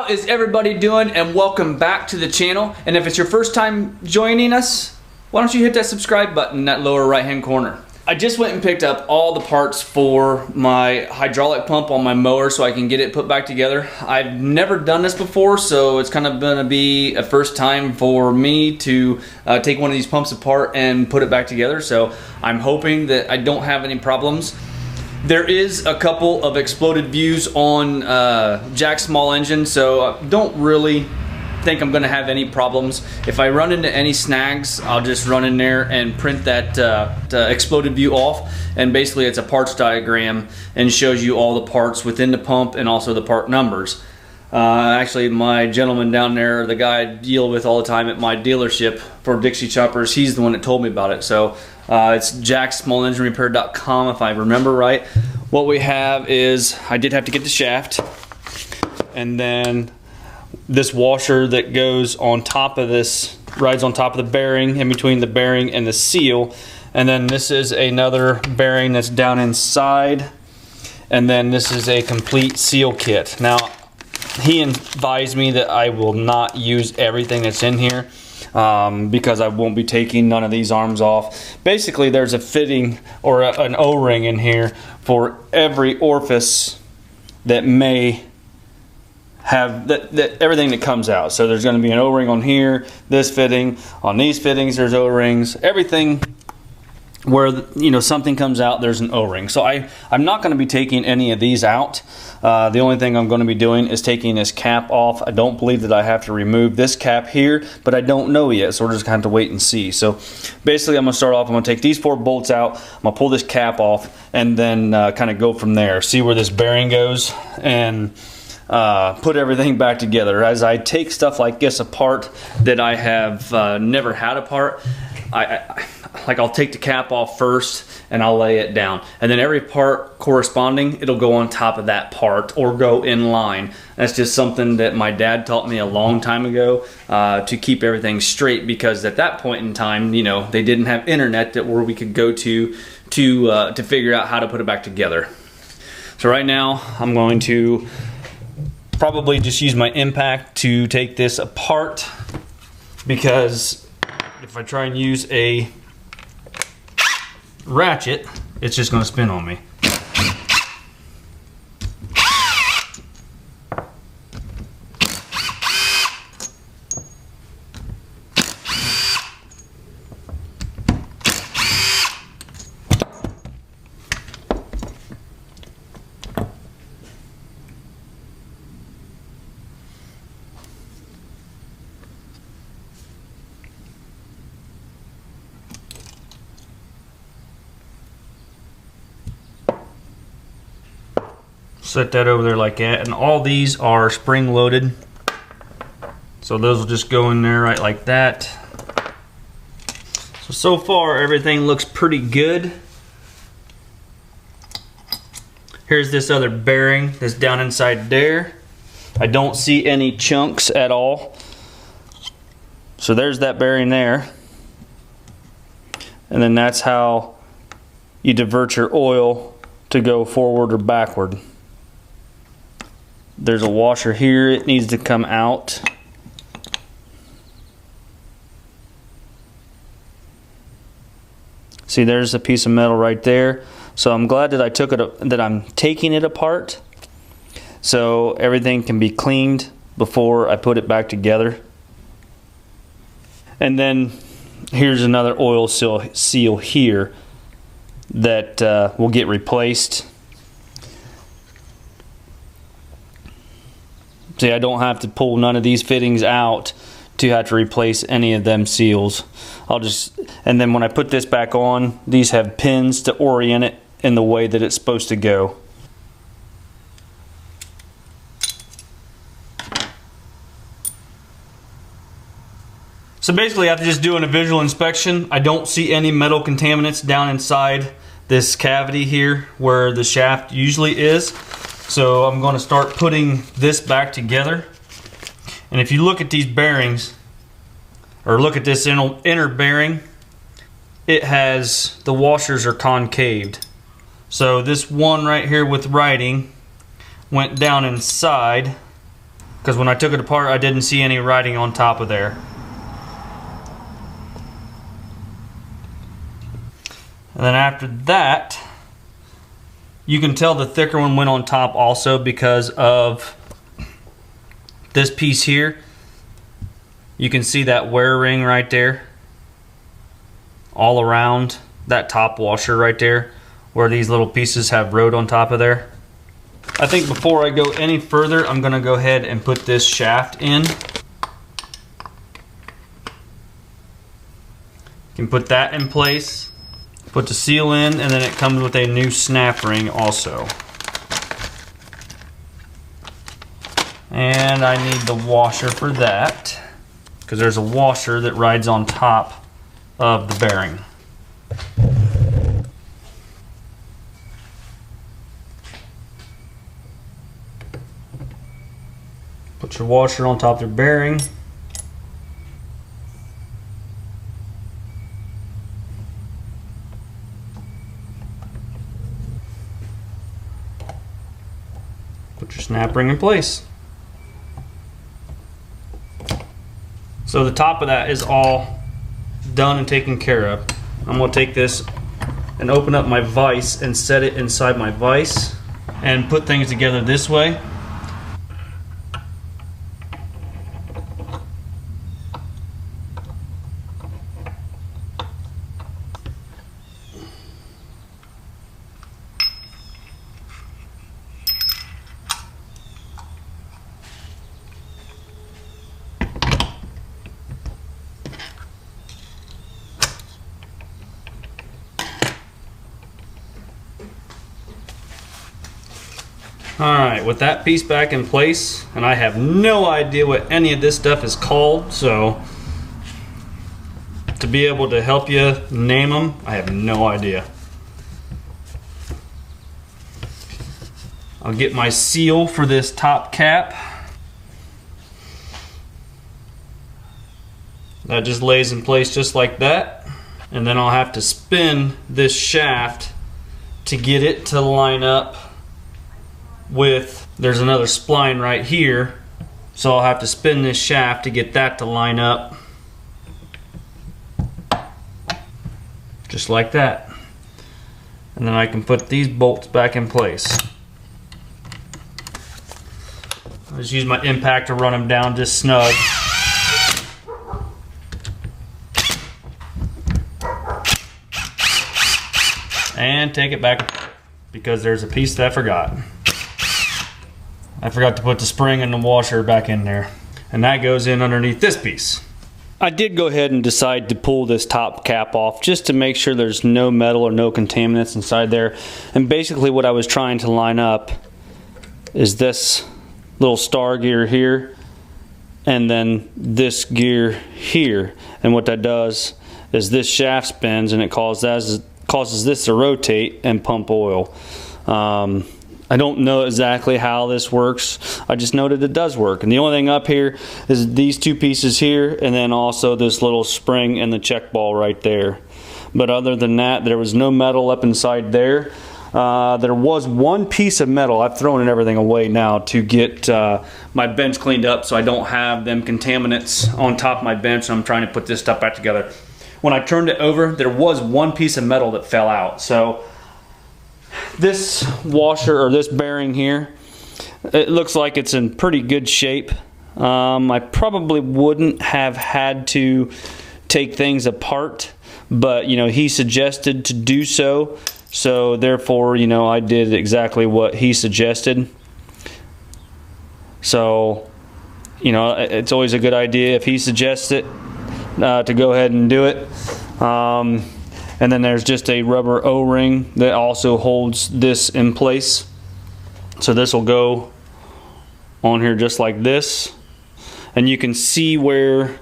is everybody doing? And welcome back to the channel. And if it's your first time joining us, why don't you hit that subscribe button in that lower right hand corner. I just went and picked up all the parts for my hydraulic pump on my mower so I can get it put back together. I've never done this before, so it's kind of gonna be a first time for me to take one of these pumps apart and put it back together. So I'm hoping that I don't have any problems. There is a couple of exploded views on Jack's small engine, so I don't really think I'm gonna have any problems. If I run into any snags, I'll just run in there and print that exploded view off, and basically it's a parts diagram and shows you all the parts within the pump and also the part numbers. Actually, my gentleman down there, the guy I deal with all the time at my dealership for Dixie Choppers, he's the one that told me about it. So it's jacksmallenginerepair.com if I remember right. What we have is, I did have to get the shaft, and then this washer that goes on top of this, rides on top of the bearing, in between the bearing and the seal. And then this is another bearing that's down inside. And then this is a complete seal kit. Now, he advised me that I will not use everything that's in here because I won't be taking none of these arms off. Basically, there's a fitting or an O-ring in here for every orifice that may have everything that comes out. So there's going to be an O-ring on here, this fitting, on these fittings there's O-rings, everything where something comes out, there's an O-ring. So I'm not going to be taking any of these out. The only thing I'm going to be doing is taking this cap off. I don't believe that I have to remove this cap here, but I don't know yet, so we're just going to have to wait and see. So basically I'm going to start off, I'm going to take these 4 bolts out, I'm going to pull this cap off, and then kind of go from there, see where this bearing goes, and put everything back together. As I take stuff like this apart that I have never had apart, I'll take the cap off first and I'll lay it down, and then every part corresponding, it'll go on top of that part or go in line. That's just something that my dad taught me a long time ago to keep everything straight, because at that point in time, they didn't have internet where we could go to figure out how to put it back together. So right now I'm going to probably just use my impact to take this apart, because if I try and use a ratchet, it's just going to spin on me. Set that over there like that, and all these are spring loaded, so those will just go in there right like that. So far everything looks pretty good. Here's this other bearing that's down inside there. I don't see any chunks at all, so there's that bearing there, and then that's how you divert your oil to go forward or backward. There's a washer here, it needs to come out. See, there's a piece of metal right there. So I'm glad that I'm taking it apart, so everything can be cleaned before I put it back together. And then here's another oil seal here that will get replaced. See, I don't have to pull none of these fittings out to have to replace any of them seals. And then when I put this back on, these have pins to orient it in the way that it's supposed to go. So basically, after just doing a visual inspection, I don't see any metal contaminants down inside this cavity here where the shaft usually is. So I'm going to start putting this back together. And if you look at these bearings, or look at this inner bearing, it has, the washers are concaved. So this one right here with writing went down inside because when I took it apart I didn't see any writing on top of there. And then after that, you can tell the thicker one went on top also because of this piece here. You can see that wear ring right there all around that top washer right there where these little pieces have rode on top of there. I think before I go any further, I'm gonna go ahead and put this shaft in. You can put that in place, put the seal in, and then it comes with a new snap ring also. And I need the washer for that, because there's a washer that rides on top of the bearing. Put your washer on top of your bearing. Put your snap ring in place. So the top of that is all done and taken care of. I'm going to take this and open up my vise and set it inside my vise and put things together this way. Alright, with that piece back in place, and I have no idea what any of this stuff is called, so to be able to help you name them, I have no idea. I'll get my seal for this top cap. That just lays in place just like that, and then I'll have to spin this shaft to get it to line up with, there's another spline right here, so I'll have to spin this shaft to get that to line up just like that, and then I can put these bolts back in place. I just use my impact to run them down just snug. And take it back because there's a piece that I forgot. I forgot to put the spring and the washer back in there, and that goes in underneath this piece. I did go ahead and decide to pull this top cap off just to make sure there's no metal or no contaminants inside there. And basically what I was trying to line up is this little star gear here and then this gear here. And what that does is this shaft spins and it causes this to rotate and pump oil. I don't know exactly how this works. I just know that it does work. And the only thing up here is these two pieces here, and then also this little spring and the check ball right there. But other than that, there was no metal up inside there. There was one piece of metal. I've thrown everything away now to get my bench cleaned up so I don't have them contaminants on top of my bench. I'm trying to put this stuff back together. When I turned it over, there was one piece of metal that fell out. So this washer, or this bearing here, it looks like it's in pretty good shape. I probably wouldn't have had to take things apart, but you know, he suggested to do so, so therefore, you know, I did exactly what he suggested. So, you know, it's always a good idea if he suggests it to go ahead and do it. And then there's just a rubber O-ring that also holds this in place. So this will go on here just like this. And you can see where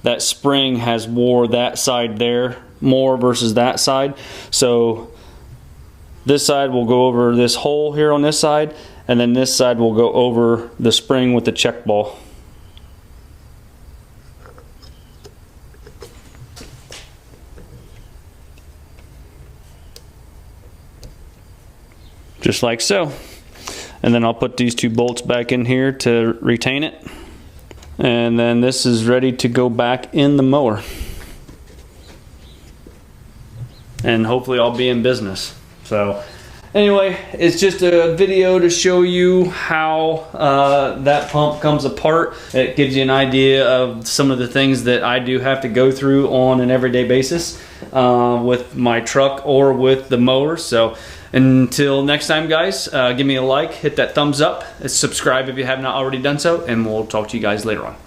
that spring has wore that side there more versus that side. So this side will go over this hole here on this side, and then this side will go over the spring with the check ball. Just like so. And then I'll put these 2 bolts back in here to retain it. And then this is ready to go back in the mower. And hopefully I'll be in business. So anyway, it's just a video to show you how that pump comes apart. It gives you an idea of some of the things that I do have to go through on an everyday basis with my truck or with the mower. So until next time, guys, give me a like, hit that thumbs up, subscribe if you have not already done so, and we'll talk to you guys later on.